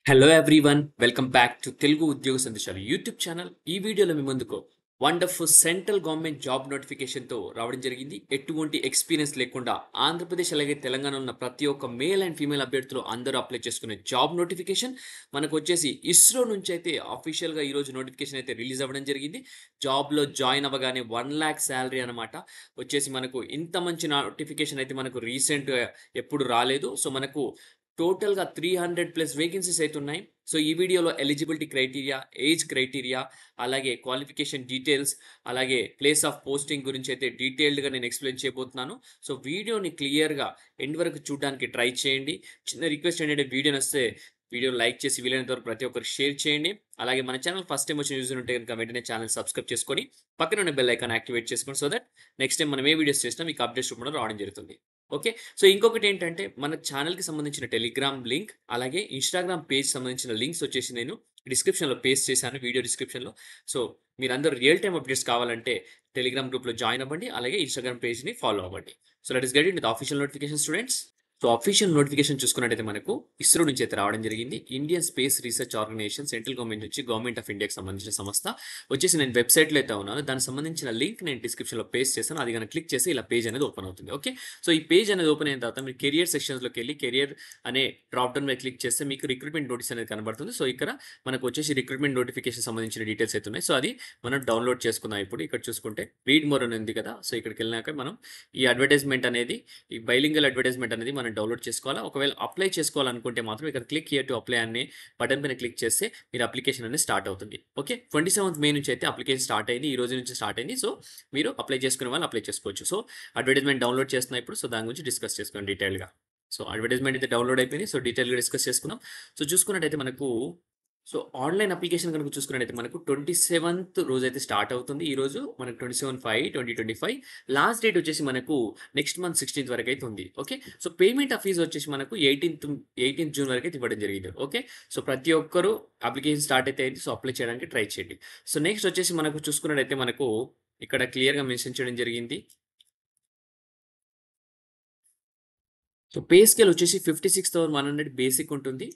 Hello everyone welcome back to Telugu ఉద్యోగ సందేశాలు YouTube channel. ఈ వీడియోలో మీ ముందుకు వండర్ఫుల్ సెంట్రల్ గవర్నమెంట్ జాబ్ నోటిఫికేషన్తో రావడం జరిగింది. ఎటువంటి ఎక్స్పీరియన్స్ లేకుండా ఆంధ్రప్రదేశ్ అలాగే తెలంగాణ ఉన్న ప్రతి ఒక్క మేల్ అండ్ ఫీమేల్ అభ్యర్థులు అందరూ అప్లై చేసుకునే జాబ్ నోటిఫికేషన్ మనకు వచ్చేసి ఇస్రో నుంచి అయితే అఫీషియల్గా ఈరోజు నోటిఫికేషన్ అయితే రిలీజ్ అవ్వడం జరిగింది. జాబ్లో జాయిన్ అవ్వగానే 1,00,000 శాలరీ అనమాట. వచ్చేసి మనకు ఇంత మంచి నోటిఫికేషన్ అయితే మనకు రీసెంట్గా ఎప్పుడు రాలేదు. సో మనకు టోటల్‌గా 300+ వేకెన్సీస్ అయితే ఉన్నాయి. సో ఈ వీడియోలో ఎలిజిబిలిటీ క్రైటీరియా, ఏజ్ క్రైటీరియా, అలాగే క్వాలిఫికేషన్ డీటెయిల్స్, అలాగే ప్లేస్ ఆఫ్ పోస్టింగ్ గురించి అయితే డీటెయిల్డ్‌గా నేను ఎక్స్‌ప్లెయిన్ చేయబోతున్నాను. సో వీడియోని క్లియర్‌గా ఎండ్ వరకు చూడడానికి ట్రై చేయండి. చిన్న రిక్వెస్ట్ ఏంటంటే వీడియో నచ్చితే వీడియోని లైక్ చేసి వీలైనంత వరకు ప్రతి ఒక్కరికి షేర్ చేయండి. అలాగే మన ఛానల్ ఫస్ట్ టైమ్ వచ్చిన యూజర్ ఉంటే గనుక వెంటనే ఛానల్ సబ్స్క్రైబ్ చేసుకొని పక్కన ఉన్న బెల్ ఐకాన్ యాక్టివేట్ చేసుకోండి. సో దట్ నెక్స్ట్ టైం మనం ఏ వీడియోస్ చేసినా మీకు అప్డేట్స్ రూపంలో రావడం జరుగుతుంది. ఓకే. సో ఇంకొకటి ఏంటంటే మన ఛానల్‌కి సంబంధించిన టెలిగ్రామ్ లింక్, అలాగే ఇన్‌స్టాగ్రామ్ పేజ్ సంబంధించిన లింక్స్ వచ్చేసి నేను డిస్క్రిప్షన్‌లో పేస్ట్ చేశాను, వీడియో డిస్క్రిప్షన్‌లో. సో మీరందరూ రియల్ టైమ్ అప్డేట్స్ కావాలంటే టెలిగ్రామ్ గ్రూప్‌లో జాయిన్ అవ్వండి. అలాగే ఇన్‌స్టాగ్రామ్ పేజ్‌ని ఫాలో అవ్వండి. So let us get into the official notification students. So official notification చూసుకున్నట్టయితే మనకు ఇస్రో నుంచి అయితే రావడం జరిగింది. Indian Space Research Organisation Central Government నుంచి గవర్నమెంట్ ఆఫ్ ఇండియాకి సంబంధించిన సంస్థ. వచ్చేసి నేను వెబ్‌సైట్‌లో అయితే ఉన్నాను. దానికి సంబంధించిన లింక్ నేను డిస్క్రిప్షన్‌లో పేస్ట్ చేశాను. అది గనుక క్లిక్ చేస్తే ఇలా పేజ్ అనేది ఓపెన్ అవుతుంది. ఓకే. సో ఈ పేజ్ అనేది ఓపెన్ అయిన తర్వాత మీరు కెరియర్ సెక్షన్స్‌లోకి వెళ్లి కెరియర్ అనే డ్రాప్ డౌన్ మీద క్లిక్ చేస్తే మీకు రిక్రూట్మెంట్ నోటీస్ అనేది కనబడుతుంది. సో ఇక్కడ మనకు వచ్చేసి రిక్రూట్మెంట్ నోటిఫికేషన్ సంబంధించిన డీటెయిల్స్ అయితే ఉన్నాయి. సో అది మనం డౌన్‌లోడ్ చేసుకుందాం. ఇప్పుడు ఇక్కడ చూసుకుంటే రీడ్ మోర్ అని ఉంది కదా! సో ఇక్కడికి వెళ్ళినాక మనం ఈ అడ్వర్టైజ్‌మెంట్ అనేది, ఈ బైలింగల్ అడ్వర్టైజ్‌మెంట్ అనేది మనం డౌన్‌లోడ్ చేసుకోవాలా. ఒకవేళ అప్లై చేసుకోవాలనుకుంటే మాత్రం ఇక్కడ క్లిక్ హియర్ టు అప్లై అనే బటన్ పైన క్లిక్ చేస్తే మీరు అప్లికేషన్ అనేది స్టార్ట్ అవుతుంది. ఓకే. 27th మే నుంచి అయితే అప్లికేషన్ స్టార్ట్ అయింది. ఈ రోజు నుంచి స్టార్ట్ అయింది. సో మీరు అప్లై చేసుకునే వాళ్ళు అప్లై చేసుకోవచ్చు. సో అడ్వర్టైజ్‌మెంట్ డౌన్‌లోడ్ చేస్తున్నా ఇప్పుడు. సో దాని గురించి డిస్కస్ చేసుకుందాం డీటెయిల్‌గా. సో అడ్వర్టైజ్‌మెంట్ అయితే డౌన్‌లోడ్ అయిపోయింది. సో డీటెయిల్‌గా డిస్కస్ చేసుకుందాం. సో చూసుకున్నట్టయితే మనకు సో ఆన్‌లైన్ అప్లికేషన్ గనుక చూసుకున్నట్టయితే మనకు 27th రోజైతే స్టార్ట్ అవుతుంది. ఈరోజు మనకు 27/5/2025. లాస్ట్ డేట్ వచ్చేసి మనకు నెక్స్ట్ మంత్ 16th వరకైతే ఉంది. Okay. So payment of fees వచ్చేసి మనకు 18th జూన్ వరకైతే ఇవ్వడం జరిగింది. ఓకే. సో ప్రతి ఒక్కరు అప్లికేషన్ స్టార్ట్ అయితే అయింది. సో అప్లై చేయడానికి ట్రై చేయండి. సో నెక్స్ట్ వచ్చేసి మనకు చూసుకున్నట్టయితే మనకు ఇక్కడ క్లియర్‌గా మెన్షన్ చేయడం జరిగింది. సో పే స్కేల్ వచ్చేసి 56,100 బేసిక్ ఉంటుంది.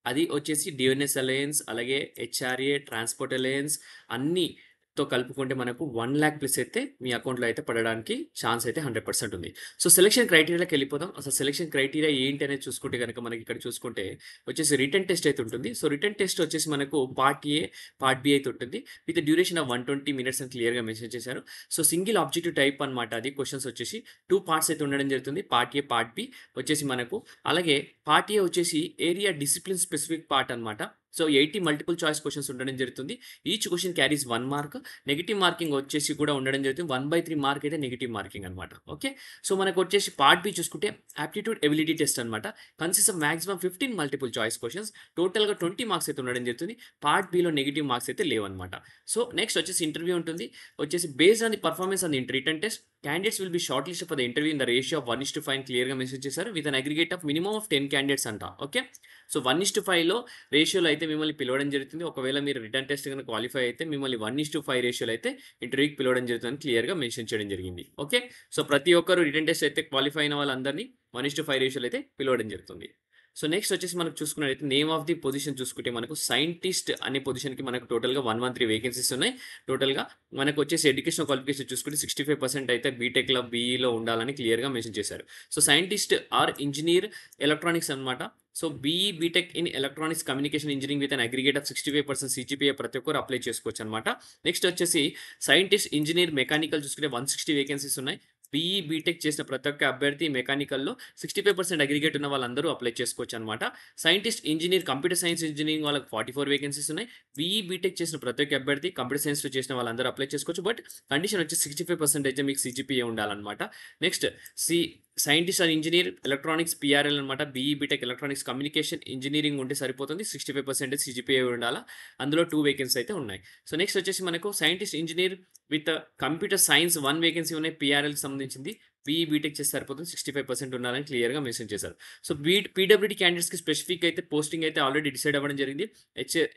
అది వచ్చేసి డిఎన్ఎస్ అలయన్స్, అలాగే హెచ్ఆర్ఏ, ట్రాన్స్‌పోర్ట్ అలయన్స్ అన్నీతో కలుపుకుంటే మనకు 1,00,000 ప్లస్ అయితే మీ అకౌంట్‌లో అయితే పడడానికి ఛాన్స్ అయితే 100% ఉంది. సో సెలక్షన్ క్రైటీరియాలోకి వెళ్ళిపోదాం. అసలు సెలక్షన్ క్రైటీరియా ఏంటి అనేది చూసుకుంటే గనుక మనకి ఇక్కడ చూసుకుంటే వచ్చేసి రిటన్ టెస్ట్ అయితే ఉంటుంది. సో రిటన్ టెస్ట్ వచ్చేసి మనకు పార్ట్ ఏ, పార్ట్ బి అయితే ఉంటుంది. విత్ డ్యూరేషన్ ఆఫ్ 120 మినిట్స్ అని క్లియర్‌గా మెన్షన్ చేశారు. సో సింగిల్ ఆబ్జెక్టివ్ టైప్ అనమాట అది. క్వెషన్స్ వచ్చేసి 2 పార్ట్స్ అయితే ఉండడం జరుగుతుంది. పార్ట్ ఏ, పార్ట్ బి వచ్చేసి మనకు. అలాగే పార్ట్ ఏ వచ్చేసి ఏరియా డిసిప్లిన్ స్పెసిఫిక్ పార్ట్ అనమాట. సో 80 మల్టిపుల్ చాయిస్ క్వెషన్స్ ఉండడం జరుగుతుంది. Each question carries 1 mark. Negative marking వచ్చేసి కూడా ఉండడం జరుగుతుంది. 1/3 మార్క్ అయితే నెగెటివ్ మార్కింగ్ అనమాట. ఓకే. సో మనకు వచ్చేసి పార్ట్ బి చూసుకుంటే ఆప్టిట్యూడ్ ఎబిలిటీ టెస్ట్ అనమాట. Consist of maximum 15 multiple choice questions. టోటల్‌గా 20 మార్క్స్ అయితే ఉండడం జరుగుతుంది. పార్ట్ బిలో నెగెటివ్ మార్క్స్ అయితే లేవన్నమాట. సో నెక్స్ట్ వచ్చేసి ఇంటర్వ్యూ ఉంటుంది. వచ్చేసి based on the performance on the written test, candidates will be shortlisted for the interview in the ratio of 1:5 క్లియర్‌గా మెన్షన్ చేశారు. With an aggregate of minimum of 10 candidates అంట. Okay. So 1:5లో రేషియోలో అయితే మిమ్మల్ని పిలవడం జరుగుతుంది. ఒకవేళ మీరు రిటన్ టెస్ట్ గనుక క్వాలిఫై అయితే మిమ్మల్ని 1:5 రేషియోలో అయితే ఇంటర్వ్యూకి పిలవడం జరుగుతుందని క్లియర్‌గా మెన్షన్ చేయడం జరిగింది. ఓకే. సో ప్రతి ఒక్కరు రిటన్ టెస్ట్ అయితే క్వాలిఫై అయిన వాళ్ళందరినీ 1:5 రేషియోలో అయితే పిలవడం జరుగుతుంది. సో నెక్స్ట్ వచ్చేసి మనకు చూసుకున్నట్టయితే నేమ్ ఆఫ్ ది పొజిషన్ చూసుకుంటే మనకు సైంటిస్ట్ అనే పొజిషన్‌కి మనకు టోటల్‌గా 113 వేకెన్సీస్ ఉన్నాయి. టోటల్‌గా మనకు వచ్చేసి ఎడ్యుకేషనల్ క్వాలిఫికేషన్ చూసుకుంటే 65% అయితే బీటెక్‌లో, బీఈలో ఉండాలని క్లియర్‌గా మెన్షన్ చేశారు. So scientist or engineer electronics అనమాట. So BE, B Tech in electronics communication engineering with an aggregate of 65% CGPA ప్రతి ఒక్కరు అప్లై చేసుకోవచ్చనమాట. నెక్స్ట్ వచ్చేసి సైంటిస్ట్, ఇంజినీర్, మెకానికల్ చూసుకుంటే 160 వేకెన్సీస్ ఉన్నాయి. బీఈ, బీటెక్ చేసిన ప్రతి ఒక్క అభ్యర్థి మెకానికల్‌లో 65% అగ్రిగేట్ ఉన్న వాళ్ళందరూ అప్లై చేసుకోవచ్చనమాట. Scientist, engineer, computer science engineering వాళ్ళకి 44 వేకెన్సీస్ ఉన్నాయి. బీఈ, బీటెక్ చేసిన ప్రతి ఒక్క అభ్యర్థి కంప్యూటర్ సైన్స్‌లో చేసిన వాళ్ళందరూ అప్లై చేసుకోవచ్చు. బట్ కండిషన్ వచ్చేసి 65% అయితే మీకు సీజీపీఏ ఉండాలనమాట. Next C scientist and engineer electronics PRL అనమాట. BE, BTech electronics communication engineering ఉంటే సరిపోతుంది. 65% సీజీపీఏ ఉండాలా. అందులో 2 వేకెన్సీ అయితే ఉన్నాయి. సో నెక్స్ట్ వచ్చేసి మనకు scientist, engineer with computer science 1 vacancy ఉన్నాయి. పీఆర్ఎల్‌కి సంబంధించింది. బీఈ, బీటెక్ చేస్తే సరిపోతుంది. 65% ఉండాలని క్లియర్‌గా మెన్షన్ చేశారు. సో పీడబ్ల్యూడీ క్యాండిడేట్స్‌కి స్పెసిఫిక్ అయితే పోస్టింగ్ అయితే ఆల్రెడీ డిసైడ్ అవ్వడం జరిగింది.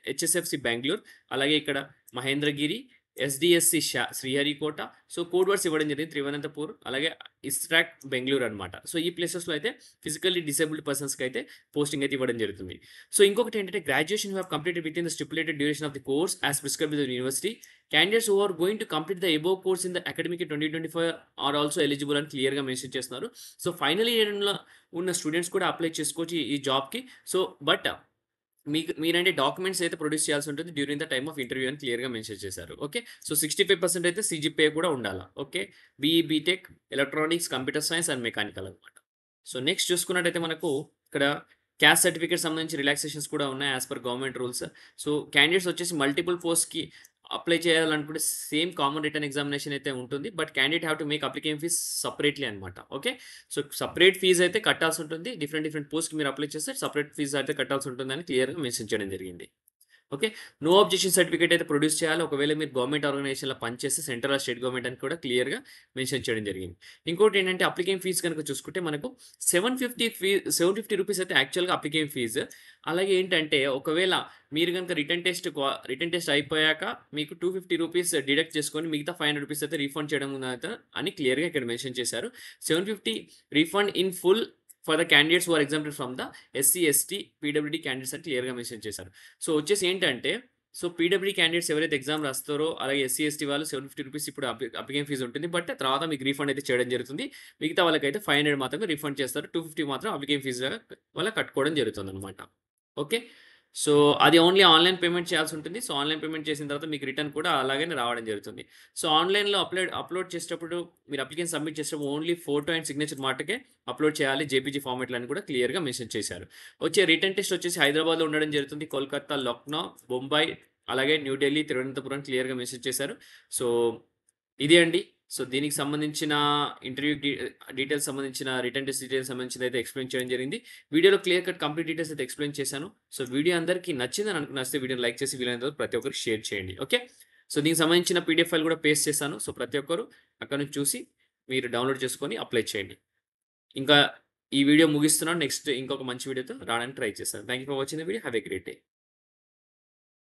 హెచ్ఎస్ఎఫ్‌సి బెంగుళూరు, అలాగే ఇక్కడ Mahendragiri, SDSC Sriharikota. So code words ఇవ్వడం జరిగింది తిరువనంతపూర్, అలాగే ఇస్ట్రాక్ బెంగుళూరు అనమాట. సో ఈ ప్లేసెస్‌లో అయితే ఫిజికల్లీ డిసేబుల్డ్ పర్సన్స్‌కి అయితే పోస్టింగ్ అయితే ఇవ్వడం జరుగుతుంది. సో ఇంకొకటి ఏంటంటే graduation you have completed within the stipulated duration of the course as prescribed by the university. Candidates who are going to complete the above course in the academic 2025 are also eligible అని క్లియర్‌గా mention చేస్తున్నారు. So final ఇయర్‌లో ఉన్న students కూడా apply చేసుకోవచ్చు ఈ జాబ్‌కి. So but మీరంటే డాక్యుమెంట్స్ అయితే ప్రొడ్యూస్ చేయాల్సి ఉంటుంది during the time of interview అని క్లియర్‌గా మెన్షన్ చేశారు. ఓకే. సో 65% అయితే సీజీపీఏ కూడా ఉండాలా. Okay. BE, BTech, electronics, computer science and mechanical అనమాట. సో నెక్స్ట్ చూసుకున్నట్టయితే మనకు ఇక్కడ క్యాస్ట్ సర్టిఫికేట్ సంబంధించి రిలాక్సేషన్స్ కూడా ఉన్నాయి as per government rules. So candidates వచ్చేసి మల్టిపుల్ పోస్ట్‌కి అప్లై చేయాలనుకుంటే సేమ్ కామన్ రిటర్న్ ఎగ్జామినేషన్ అయితే ఉంటుంది. But candidate have to make application fees separately అనమాట. ఓకే. సో సెపరేట్ ఫీజ్ అయితే కట్టాల్సి ఉంటుంది. డిఫరెంట్ పోస్ట్‌కి మీరు అప్లై చేస్తే సెపరేట్ ఫీజ్ అయితే కట్టాల్సి ఉంటుందని క్లియర్‌గా మెన్షన్ చేయడం జరిగింది. ఓకే. నో అబ్జెక్షన్ సర్టిఫికేట్ అయితే ప్రొడ్యూస్ చేయాలి. ఒకవేళ మీరు గవర్నమెంట్ ఆర్గనైజేషన్‌లో పనిచేస్తే సెంట్రల్ ఆర్ స్టేట్ గవర్నమెంట్ అని కూడా క్లియర్‌గా మెన్షన్ చేయడం జరిగింది. ఇంకోటి ఏంటంటే అప్లికేషన్ ఫీస్ గనుక చూసుకుంటే మనకు 750 రూపీస్ అయితే యాక్చువల్‌గా అప్లికేషన్ ఫీస్. అలాగే ఏంటంటే ఒకవేళ మీరు గనుక రిటన్ టెస్ట్ అయిపోయాక మీకు 250 రూపీస్ డిడక్ట్ చేసుకొని మిగతా 500 రూపీస్ అయితే రీఫండ్ చేయడం అని క్లియర్‌గా ఇక్కడ మెన్షన్ చేశారు. 750 refund in full for the candidates who are exempted from the SC, ST, PWD candidates అని క్లియర్‌గా మెన్షన్ చేశారు. సో వచ్చేసి ఏంటంటే సో పీడబ్ల్యూడీ క్యాండిడేట్స్ ఎవరైతే ఎగ్జామ్ రాస్తారో అలాగే ఎస్సీ, ఎస్టీ వాళ్ళు 750 రూపీస్ ఇప్పుడు అప్లికేషన్ ఫీజ్ ఉంటుంది. బట్ తర్వాత మీకు రీఫండ్ అయితే చేయడం జరుగుతుంది. మిగతా వాళ్ళకైతే 500 మాత్రమే రీఫండ్ చేస్తారు. 250 మాత్రం అప్లికేషన్ ఫీజుగా వాళ్ళకి కట్టుకోవడం జరుగుతుందనమాట. ఓకే. సో అది ఓన్లీ ఆన్‌లైన్ పేమెంట్ చేయాల్సి ఉంటుంది. సో ఆన్‌లైన్ పేమెంట్ చేసిన తర్వాత మీకు రిటర్న్ కూడా అలాగనే రావడం జరుగుతుంది. సో ఆన్‌లైన్‌లో అప్లోడ్ చేసేటప్పుడు మీరు అప్లికేషన్ సబ్మిట్ చేసేటప్పుడు ఓన్లీ ఫోటో అండ్ సిగ్నేచర్ మాటకే అప్లోడ్ చేయాలి. జేపీజీ ఫార్మాట్‌లో అని కూడా క్లియర్‌గా మెన్షన్ చేశారు. వచ్చే రిటర్న్ టెస్ట్ వచ్చేసి హైదరాబాద్‌లో ఉండడం జరుగుతుంది. కోల్కతా, లక్నో, బొంబాయి, అలాగే న్యూఢిల్లీ, తిరువనంతపురం క్లియర్‌గా మెన్షన్ చేశారు. సో ఇదే అండి. సో దీనికి సంబంధించిన ఇంటర్వ్యూ డీటెయిల్స్ సంబంధించిన రిటర్న్ టెస్ట్ డీటెయిల్స్ సంబంధించిందైతే ఎక్స్‌ప్లెయిన్ చేయడం జరిగింది. వీడియోలో క్లియర్ కట్ కంప్లీట్ డీటెయిల్స్ అయితే ఎక్స్‌ప్లెయిన్ చేశాను. సో వీడియో అందరికీ నచ్చిందని నచ్చితే వీడియోని లైక్ చేసి వీలైనంత వరకు ప్రతి ఒక్కరికి షేర్ చేయండి. ఓకే. సో దీనికి సంబంధించిన పీడీఎఫ్ ఫైల్ కూడా పేస్ట్ చేశాను. సో ప్రతి ఒక్కరు అక్కడి నుంచి చూసి మీరు డౌన్‌లోడ్ చేసుకొని అప్లై చేయండి. ఇంకా ఈ వీడియో ముగిస్తున్నాను. నెక్స్ట్ ఇంకొక మంచి వీడియోతో రావడానికి ట్రై చేస్తాను. Thank you for watching the video. Have a great day.